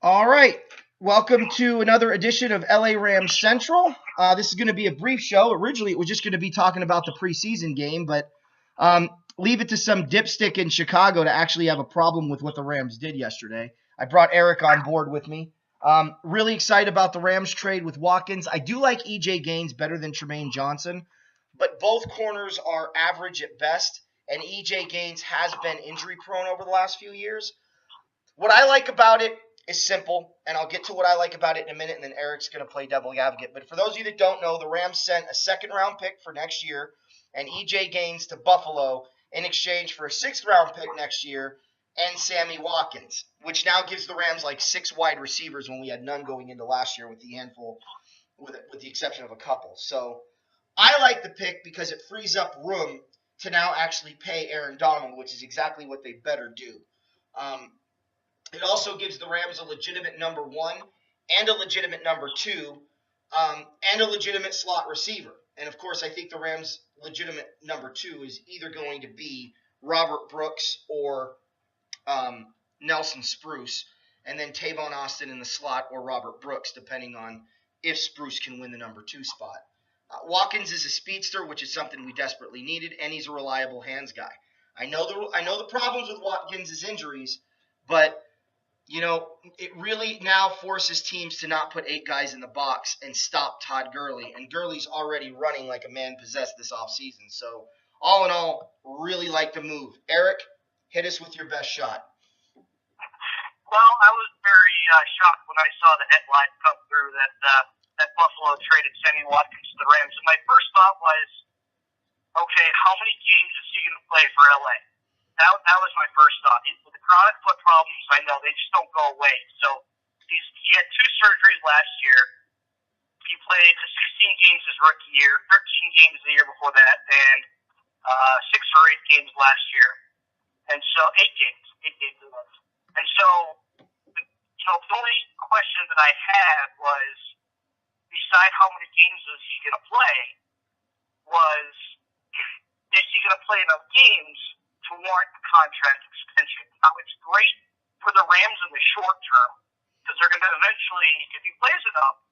All right. Welcome to another edition of LA Rams Central. This is going to be a brief show. Originally, it was just going to be talking about the preseason game, but leave it to some dipstick in Chicago to actually have a problem with what the Rams did yesterday. I brought Eric on board with me. Really excited about the Rams trade with Watkins. I do like E.J. Gaines better than Tremaine Johnson, but both corners are average at best, and E.J. Gaines has been injury-prone over the last few years. What I like about it is simple, and I'll get to what I like about it in a minute, and then Eric's going to play devil advocate. But for those of you that don't know, the Rams sent a second-round pick for next year and E.J. Gaines to Buffalo in exchange for a sixth-round pick next year and Sammy Watkins, which now gives the Rams like 6 wide receivers when we had none going into last year with the exception of a couple. So I like the pick because it frees up room to now actually pay Aaron Donald, which is exactly what they better do. It also gives the Rams a legitimate number 1 and a legitimate number 2 and a legitimate slot receiver. And, of course, I think the Rams' legitimate number 2 is either going to be Robert Brooks or Nelson Spruce, and then Tavon Austin in the slot or Robert Brooks, depending on if Spruce can win the number 2 spot. Watkins is a speedster, which is something we desperately needed, and he's a reliable hands guy. I know the problems with Watkins' injuries, but you know, it really now forces teams to not put 8 guys in the box and stop Todd Gurley. And Gurley's already running like a man possessed this offseason. So, all in all, really like the move. Eric, hit us with your best shot. Well, I was very shocked when I saw the headline come through that Buffalo traded Sammy Watkins to the Rams. And my first thought was, okay, how many games is he going to play for LA? That was my first thought. With the chronic foot problems, I know they just don't go away. So he had 2 surgeries last year. He played 16 games his rookie year, 13 games the year before that, and 6 or 8 games last year. And so 8 games it was. And so, the only question that I had was, beside how many games is he going to play, was is he going to play enough games to warrant a contract extension? Now, it's great for the Rams in the short term because they're going to eventually, if he plays enough,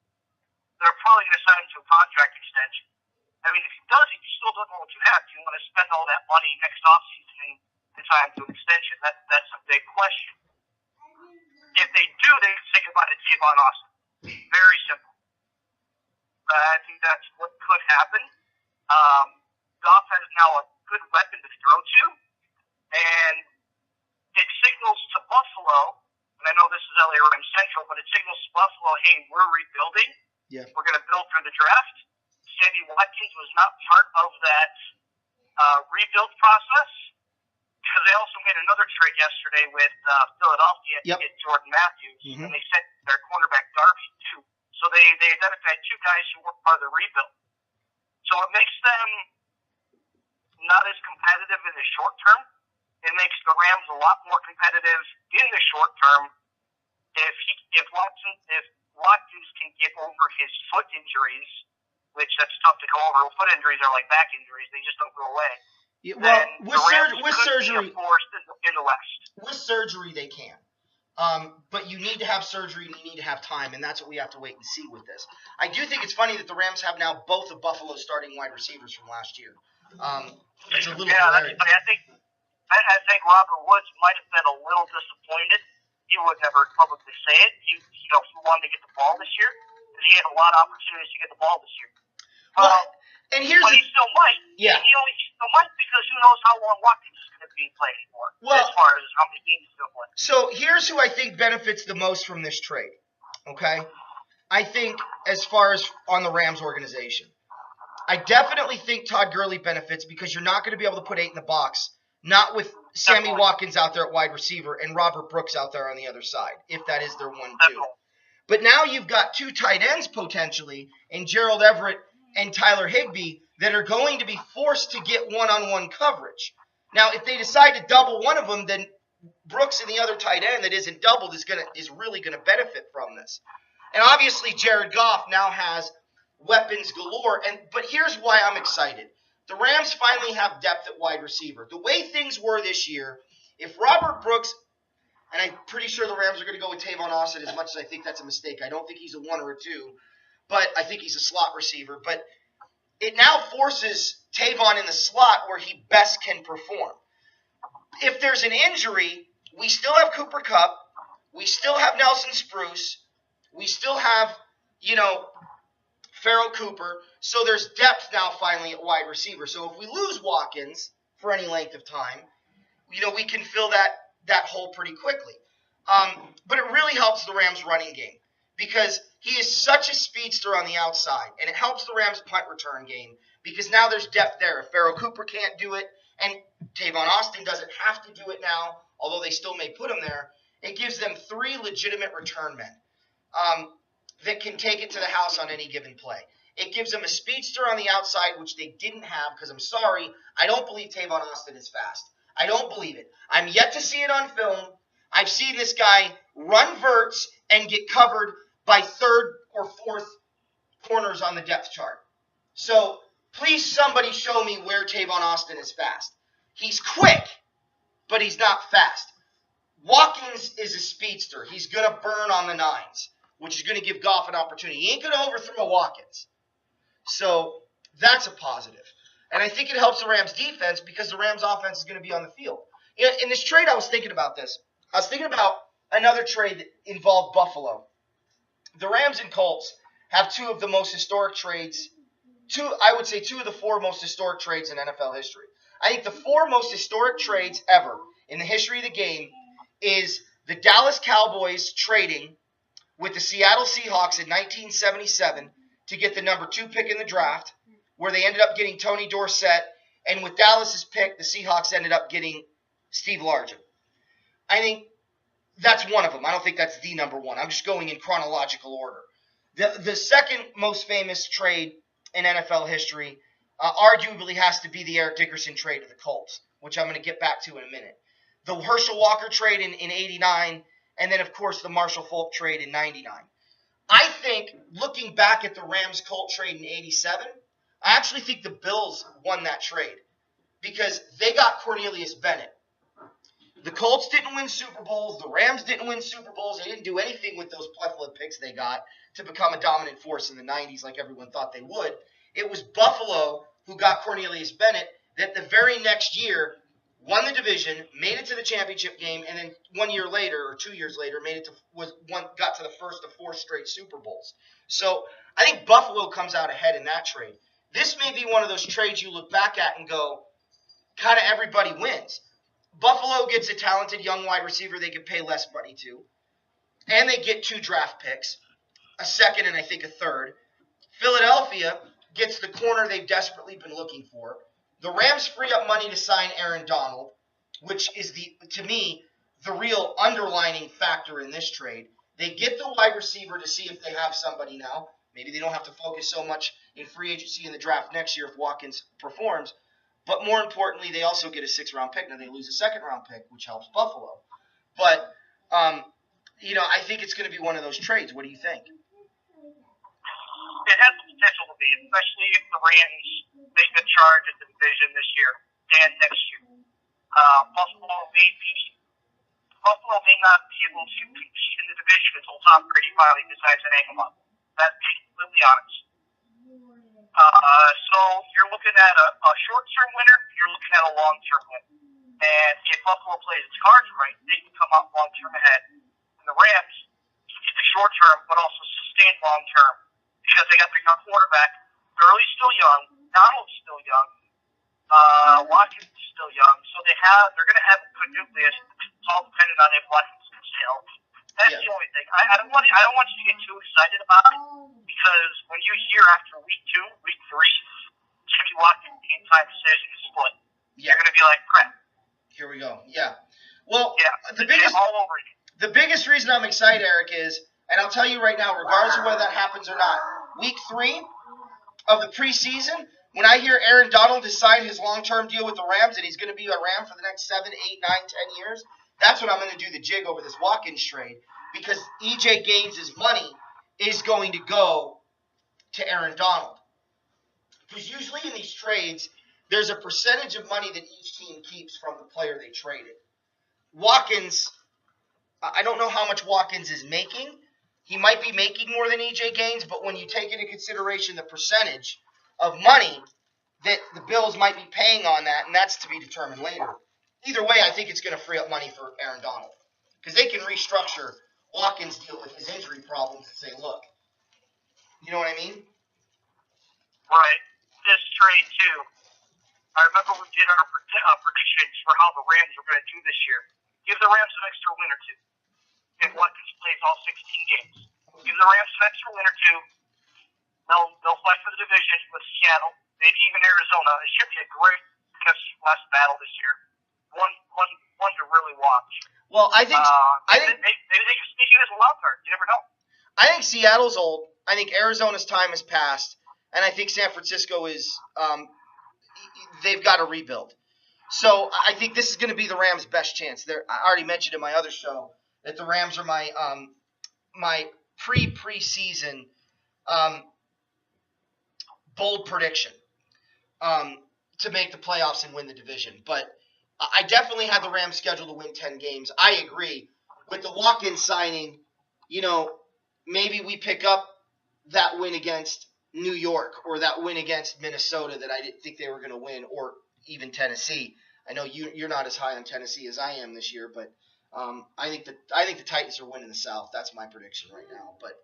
they're probably going to sign him to a contract extension. I mean, if he does it, you still don't know what you have. Do you want to spend all that money next offseason to sign him to an extension? That's a big question. If they do, they can say goodbye to Tavon Austin. Very simple. I think that's what could happen. Goff has now a good weapon to throw to. And it signals to Buffalo, and I know this is LA Rams Central, but it signals to Buffalo, hey, we're rebuilding. Yeah. We're going to build through the draft. Sammy Watkins was not part of that rebuild process because they also made another trade yesterday with Philadelphia to get Jordan Matthews, and they sent their cornerback Darby too. So they identified 2 guys who weren't part of the rebuild. So it makes them not as competitive in the short term. It makes the Rams a lot more competitive in the short term if Watkins can get over his foot injuries, which that's tough to go over. Foot injuries are like back injuries; they just don't go away. Yeah, well, with surgery, in the West. With surgery, they can. But you need to have surgery and you need to have time, and that's what we have to wait and see with this. I do think it's funny that the Rams have now both of Buffalo's starting wide receivers from last year. It's a little hilarious. I think Robert Woods might have been a little disappointed. He would never publicly say it. He wanted to get the ball this year because he had a lot of opportunities to get the ball this year. Well, and but he still might. Yeah. He still might because who knows how long Watkins is going to be playing for. Well, as far as how many games he's going to play. So here's who I think benefits the most from this trade. Okay, I think as far as on the Rams organization, I definitely think Todd Gurley benefits because you're not going to be able to put 8 in the box. Not with Sammy Watkins out there at wide receiver and Robert Brooks out there on the other side, if that is their 1-2. But now you've got 2 tight ends potentially in Gerald Everett and Tyler Higbee that are going to be forced to get one-on-one coverage. Now, if they decide to double one of them, then Brooks and the other tight end that isn't doubled is really going to benefit from this. And obviously, Jared Goff now has weapons galore. But here's why I'm excited. The Rams finally have depth at wide receiver. The way things were this year, if Robert Brooks and I'm pretty sure the Rams are going to go with Tavon Austin as much as I think that's a mistake. I don't think he's a 1 or a 2, but I think he's a slot receiver. But it now forces Tavon in the slot where he best can perform. If there's an injury, we still have Cooper Kupp. We still have Nelson Spruce. We still have, Farrell Cooper. So there's depth now finally at wide receiver. So if we lose Watkins for any length of time, we can fill that hole pretty quickly. But it really helps the Rams running game because he is such a speedster on the outside, and it helps the Rams punt return game because now there's depth there. If Farrell Cooper can't do it, and Tavon Austin doesn't have to do it now, although they still may put him there, it gives them 3 legitimate return men that can take it to the house on any given play. It gives them a speedster on the outside, which they didn't have because I'm sorry, I don't believe Tavon Austin is fast. I don't believe it. I'm yet to see it on film. I've seen this guy run verts and get covered by 3rd or 4th corners on the depth chart. So please somebody show me where Tavon Austin is fast. He's quick, but he's not fast. Watkins is a speedster. He's going to burn on the 9s, which is going to give Goff an opportunity. He ain't going to overthrow Watkins. So that's a positive. And I think it helps the Rams defense because the Rams offense is going to be on the field. In this trade, I was thinking about this. I was thinking about another trade that involved Buffalo. The Rams and Colts have 2 of the most historic trades. I would say 2 of the 4 most historic trades in NFL history. I think the 4 most historic trades ever in the history of the game is the Dallas Cowboys trading with the Seattle Seahawks in 1977 to get the number 2 pick in the draft, where they ended up getting Tony Dorsett, and with Dallas's pick, the Seahawks ended up getting Steve Largent. I think that's one of them. I don't think that's the number 1. I'm just going in chronological order. The second most famous trade in NFL history arguably has to be the Eric Dickerson trade to the Colts, which I'm going to get back to in a minute. The Herschel Walker trade in 89, and then, of course, the Marshall Faulk trade in 99. I think, looking back at the Rams-Colt trade in 87, I actually think the Bills won that trade because they got Cornelius Bennett. The Colts didn't win Super Bowls. The Rams didn't win Super Bowls. They didn't do anything with those plethora of picks they got to become a dominant force in the 90s like everyone thought they would. It was Buffalo who got Cornelius Bennett that the very next year won the division, made it to the championship game, and then 1 year later or 2 years later got to the first of 4 straight Super Bowls. So I think Buffalo comes out ahead in that trade. This may be one of those trades you look back at and go, kind of everybody wins. Buffalo gets a talented young wide receiver they could pay less money to, and they get 2 draft picks, a 2nd and I think a 3rd. Philadelphia gets the corner they've desperately been looking for. The Rams free up money to sign Aaron Donald, which is, to me, the real underlining factor in this trade. They get the wide receiver to see if they have somebody now. Maybe they don't have to focus so much in free agency in the draft next year if Watkins performs. But more importantly, they also get a 6th-round pick. Now, they lose a 2nd-round pick, which helps Buffalo. But, I think it's going to be one of those trades. What do you think? It has the potential to be, especially if the Rams make the charge at the division this year and next year. Buffalo may not be able to compete in the division until Tom Brady finally decides to hang them up. That's being completely honest. So you're looking at a short-term winner, you're looking at a long-term winner. And if Buffalo plays its cards right, they can come out long-term ahead. And the Rams can get the short-term, but also sustain long-term because they got the young quarterback. Gurley's still young, Donald's still young, Watkins is still young, so they're going to have a good nucleus. It's all dependent on if Watkins can stay healthy. That's the only thing. I don't want you to get too excited about it because when you hear after week 2, week 3, Jimmy Watkins game-time decision is split, you're going to be like, crap. Here we go. Yeah. Well, the biggest reason I'm excited, Eric, is, and I'll tell you right now, regardless of whether that happens or not, week 3 of the preseason, when I hear Aaron Donald has signed his long-term deal with the Rams and he's going to be a Ram for the next 7, 8, 9, 10 years, that's when I'm going to do the jig over this Watkins trade because E.J. Gaines's money is going to go to Aaron Donald. Because usually in these trades, there's a percentage of money that each team keeps from the player they traded. Watkins I don't know how much Watkins is making. He might be making more than EJ Gaines, but when you take into consideration the percentage of money that the Bills might be paying on that, and that's to be determined later. Either way, I think it's going to free up money for Aaron Donald. Because they can restructure Watkins' deal with his injury problems and say, look, you know what I mean? Right. This trade, too. I remember we did our predictions for how the Rams were going to do this year. Give the Rams an extra win or two. If Watkins plays all 16 games. Give the Rams an extra win or two. They'll fight for the division with Seattle, maybe even Arizona. It should be a great NFC West battle this year. One to really watch. Well, I think maybe they can sneak in as a wild card. You never know. I think Seattle's old. I think Arizona's time has passed, and I think San Francisco is they've got to rebuild. So I think this is going to be the Rams' best chance. I already mentioned in my other show that the Rams are my preseason bold prediction to make the playoffs and win the division. But I definitely had the Rams scheduled to win 10 games. I agree. With the Watkins signing, maybe we pick up that win against New York or that win against Minnesota that I didn't think they were going to win, or even Tennessee. I know you're not as high on Tennessee as I am this year, but I think the Titans are winning the South. That's my prediction right now. But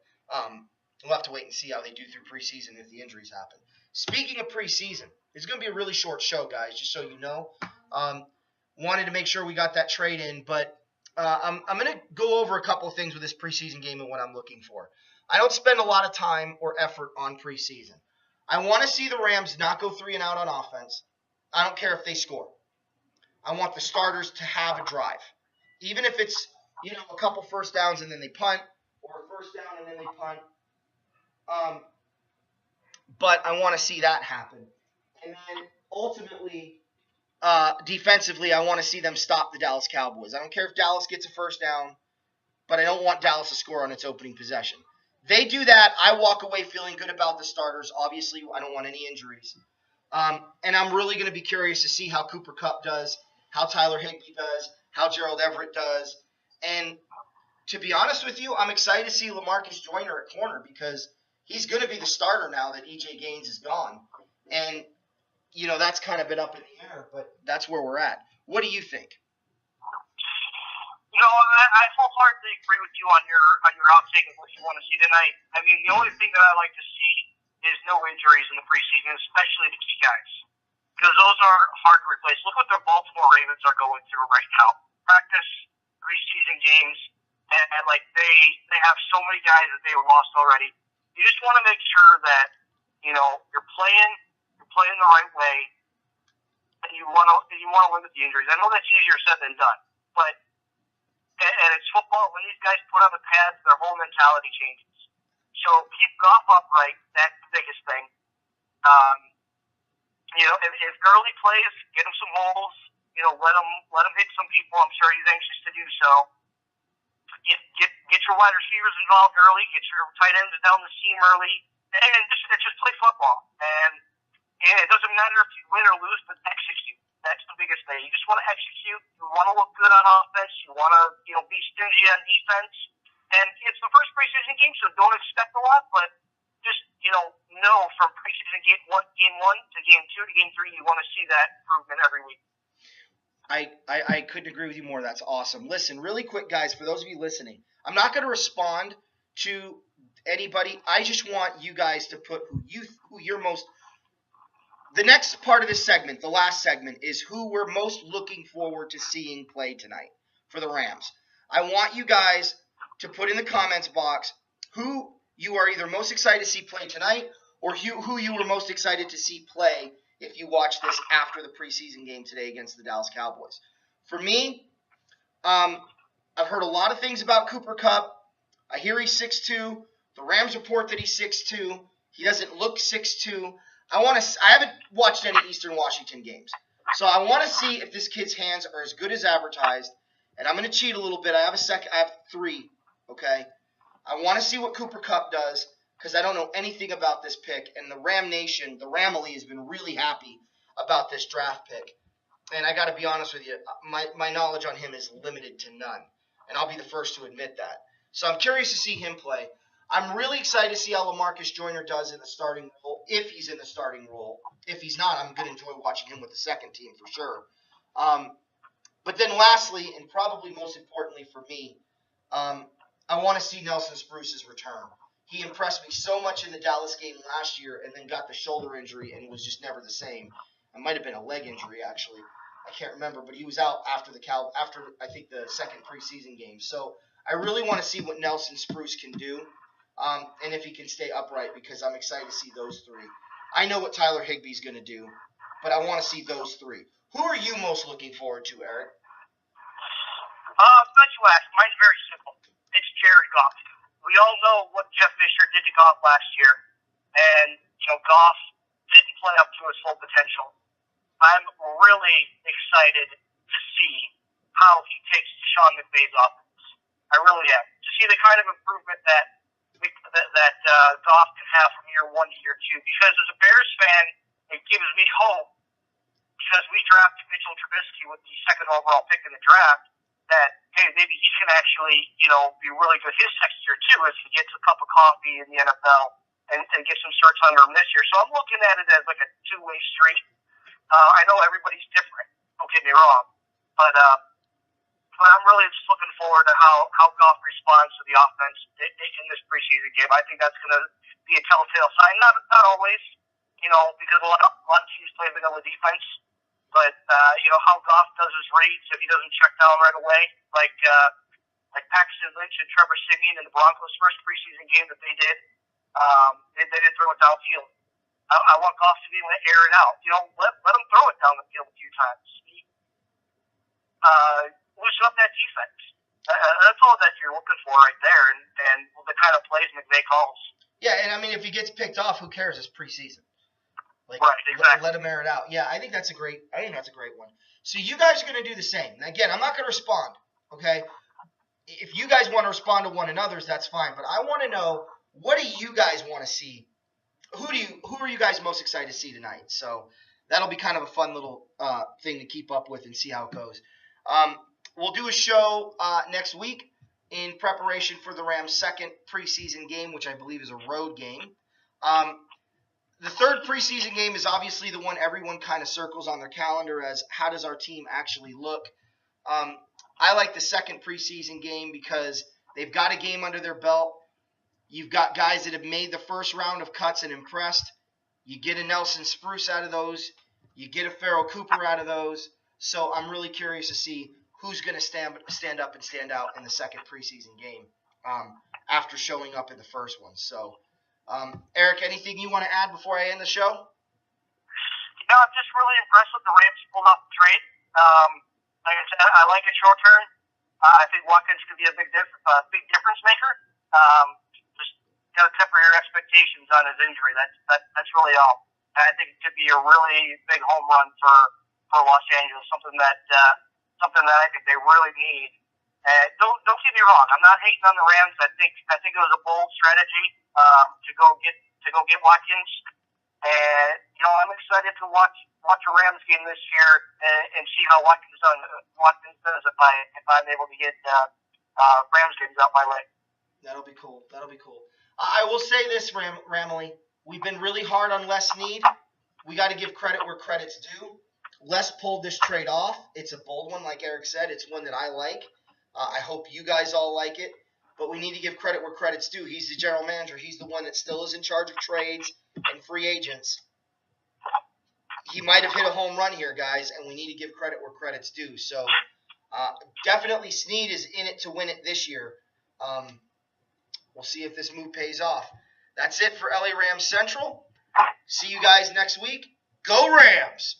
we'll have to wait and see how they do through preseason if the injuries happen. Speaking of preseason, it's going to be a really short show, guys, just so you know. Wanted to make sure we got that trade in, but I'm going to go over a couple of things with this preseason game and what I'm looking for. I don't spend a lot of time or effort on preseason. I want to see the Rams not go 3 and out on offense. I don't care if they score. I want the starters to have a drive. Even if it's, a couple first downs and then they punt, or a first down and then they punt. But I want to see that happen. And then ultimately, defensively, I want to see them stop the Dallas Cowboys. I don't care if Dallas gets a first down, but I don't want Dallas to score on its opening possession. They do that, I walk away feeling good about the starters. Obviously, I don't want any injuries. And I'm really going to be curious to see how Cooper Kupp does, how Tyler Higbee does, how Gerald Everett does. And to be honest with you, I'm excited to see LaMarcus Joyner at corner because he's going to be the starter now that EJ Gaines is gone. And, that's kind of been up in the air, but that's where we're at. What do you think? I wholeheartedly agree with you on your outtake of what you want to see tonight. I mean, the only thing that I like to see is no injuries in the preseason, especially the key guys, because those are hard to replace. Look what the Baltimore Ravens are going through right now. Practice, preseason games, and they have so many guys that they were lost already. You just want to make sure that you're playing the right way, and you want to limit the injuries. I know that's easier said than done, but and it's football. When these guys put on the pads, their whole mentality changes. So keep Goff upright. That's the biggest thing. If Gurley plays, get him some holes. Let him hit some people. I'm sure he's anxious to do so. Get your wide receivers involved early. Get your tight ends down the seam early, and just play football. And it doesn't matter if you win or lose, but execute. That's the biggest thing. You just want to execute. You want to look good on offense. You want to, be stingy on defense. And it's the first preseason game, so don't expect a lot. But just, know from preseason game one to game 2 to game 3, you want to see that improvement every week. I couldn't agree with you more. That's awesome. Listen, really quick, guys, for those of you listening, I'm not going to respond to anybody. I just want you guys to put who you're most. The next part of this segment, the last segment, is who we're most looking forward to seeing play tonight for the Rams. I want you guys to put in the comments box who you are either most excited to see play tonight or who you were most excited to see play if you watch this after the preseason game today against the Dallas Cowboys. For me, I've heard a lot of things about Cooper Kupp. I hear he's 6'2". The Rams report that he's 6'2". He doesn't look 6'2". I haven't watched any Eastern Washington games. So I want to see if this kid's hands are as good as advertised. And I'm going to cheat a little bit. I have 3, okay? I want to see what Cooper Kupp does because I don't know anything about this pick. And the Ram Nation, the Ramily, has been really happy about this draft pick. And I got to be honest with you, my knowledge on him is limited to none. and I'll be the first to admit that. So I'm curious to see him play. I'm really excited to see how LaMarcus Joyner does in the starting role, if he's in the starting role. If he's not, I'm going to enjoy watching him with the second team for sure. But then lastly, and probably most importantly for me, I want to see Nelson Spruce's return. He impressed me so much in the Dallas game last year and then got the shoulder injury and was just never the same. It might have been a leg injury, actually. I can't remember, but he was out after I think the second preseason game. So I really want to see what Nelson Spruce can do, and if he can stay upright, because I'm excited to see those three. I know what Tyler Higbee's going to do, but I want to see those three. Who are you most looking forward to, Eric? Glad you asked. Mine's very simple. It's Jared Goff. We all know what Jeff Fisher did to Goff last year, and Goff didn't play up to his full potential. I'm really excited to see how he takes Sean McVay's offense. I really am. To see the kind of improvement that Goff can have from year one to year two. Because as a Bears fan, it gives me hope, because we drafted Mitchell Trubisky with the second overall pick in the draft, that, hey, maybe he can actually, be really good his next year too, as he gets a cup of coffee in the NFL and get some starts under him this year. So I'm looking at it as like a two-way street. I know everybody's different, don't get me wrong, but I'm really just looking forward to how Goff responds to the offense in this preseason game. I think that's going to be a telltale sign. Not always, because a lot of teams play vanilla defense, but how Goff does his reads if he doesn't check down right away, like Paxton Lynch and Trevor Siemian in the Broncos' first preseason game that they did. They didn't throw it downfield. I want Goff to be able to air it out. Let him throw it down the field a few times. Loosen up that defense. That's all that you're looking for right there, and the kind of plays McVay calls. Yeah, and I mean, if he gets picked off, who cares? It's preseason. Right, exactly. Let him air it out. Yeah, I think that's a great one. So you guys are going to do the same. And again, I'm not going to respond. Okay, if you guys want to respond to one another's, that's fine. But I want to know, what do you guys want to see? Who are you guys most excited to see tonight? So that'll be kind of a fun little thing to keep up with and see how it goes. We'll do a show next week in preparation for the Rams' second preseason game, which I believe is a road game. The third preseason game is obviously the one everyone kind of circles on their calendar as, how does our team actually look? I like the second preseason game because they've got a game under their belt. You've got guys that have made the first round of cuts and impressed. You get a Nelson Spruce out of those. You get a Pharoh Cooper out of those. So I'm really curious to see who's going to stand up and stand out in the second preseason game after showing up in the first one. So, Eric, anything you want to add before I end the show? I'm just really impressed with the Rams pulled off the trade. Like I said, I like it short term. I think Watkins could be a big difference maker. Just got to temper your expectations on his injury. That's really all. And I think it could be a really big home run for Los Angeles. Something that I think they really need. Don't get me wrong. I'm not hating on the Rams. I think it was a bold strategy to go get Watkins. And I'm excited to watch a Rams game this year and see how Watkins does if I'm able to get Rams games out my way. That'll be cool. I will say this, Ramley. We've been really hard on Les Snead. We got to give credit where credit's due. Les pulled this trade off. It's a bold one, like Eric said. It's one that I like. I hope you guys all like it. But we need to give credit where credit's due. He's the general manager. He's the one that still is in charge of trades and free agents. He might have hit a home run here, guys, and we need to give credit where credit's due. So definitely Snead is in it to win it this year. We'll see if this move pays off. That's it for LA Rams Central. See you guys next week. Go Rams!